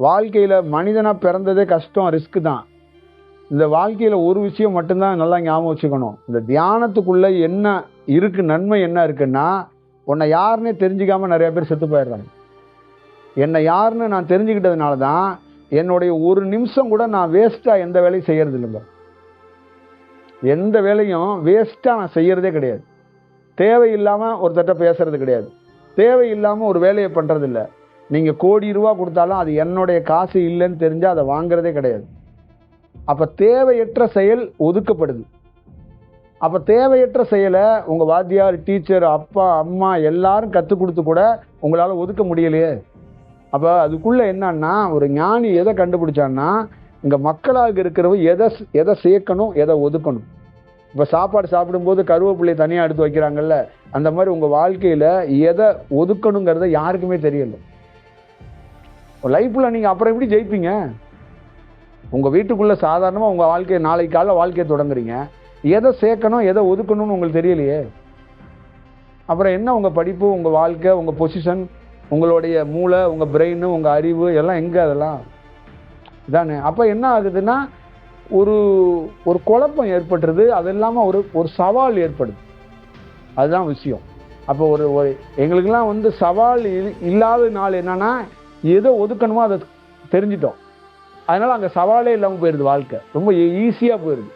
வாழ்க்கையில் மனிதனாக பிறந்ததே கஷ்டம், ரிஸ்க்கு தான். இந்த வாழ்க்கையில் ஒரு விஷயம் மட்டும்தான் நல்லா ஞாபகம் வச்சுக்கணும். இந்த தியானத்துக்குள்ளே என்ன இருக்குது, நன்மை என்ன இருக்குன்னா, உன்னை யாருன்னே தெரிஞ்சிக்காமல் நிறைய பேர் செத்து போயிடுறாங்க. என்னை யாருன்னு நான் தெரிஞ்சுக்கிட்டதுனால தான் என்னுடைய ஒரு நிமிஷம் கூட நான் வேஸ்ட்டாக எந்த வேலையும் செய்கிறது இல்லைங்க. எந்த வேலையும் வேஸ்ட்டாக நான் செய்கிறதே கிடையாது. தேவையில்லாமல் ஒருத்தட்ட பேசுறது கிடையாது. தேவையில்லாமல் ஒரு வேலையை பண்ணுறது இல்லை. நீங்கள் கோடி ரூபா கொடுத்தாலும் அது என்னுடைய காசு இல்லைன்னு தெரிஞ்சால் அதை வாங்குறதே கிடையாது. அப்போ தேவையற்ற செயல் ஒதுக்கப்படுது. அப்போ தேவையற்ற செயலை உங்கள் வாத்தியார், டீச்சர், அப்பா, அம்மா எல்லாரும் கற்றுக் கொடுத்து கூட உங்களால் ஒதுக்க முடியலையே. அப்போ அதுக்குள்ளே என்னன்னா, ஒரு ஞானி எதை கண்டுபிடிச்சான்னா, இங்கே மக்களாக இருக்கிறவ எதை சேர்க்கணும், எதை ஒதுக்கணும். இப்போ சாப்பாடு சாப்பிடும்போது கருவேப்பிள்ளையை தனியாக எடுத்து வைக்கிறாங்கல்ல, அந்த மாதிரி உங்கள் வாழ்க்கையில் எதை ஒதுக்கணுங்கிறத யாருக்குமே தெரியல. லைஃப்பில் நீங்கள் அப்புறம் எப்படி ஜெயிப்பீங்க? உங்கள் வீட்டுக்குள்ளே சாதாரணமாக உங்கள் வாழ்க்கையை நாளைக்கு காலையில் வாழ்க்கையை தொடங்குறீங்க. எதை சேர்க்கணும், எதை ஒதுக்கணும்னு உங்களுக்கு தெரியலையே. அப்புறம் என்ன உங்கள் படிப்பு, உங்கள் வாழ்க்கை, உங்கள் பொசிஷன், உங்களுடைய மூளை, உங்கள் பிரெயின், உங்கள் அறிவு எல்லாம் எங்கே? அதெல்லாம் இதானே. அப்போ என்ன ஆகுதுன்னா, ஒரு ஒரு குழப்பம் ஏற்பட்டுருது. அது இல்லாமல் ஒரு சவால் ஏற்படுது. அதுதான் விஷயம். அப்போ ஒரு எங்களுக்கெல்லாம் சவால் இல்லாத நாள் என்னன்னா, எதை ஒதுக்கணுமோ அதை தெரிஞ்சிட்டோம். அதனால் அங்கே சவாலே இல்லாமல் போயிடுது. வாழ்க்கை ரொம்ப ஈஸியாக போயிடுது.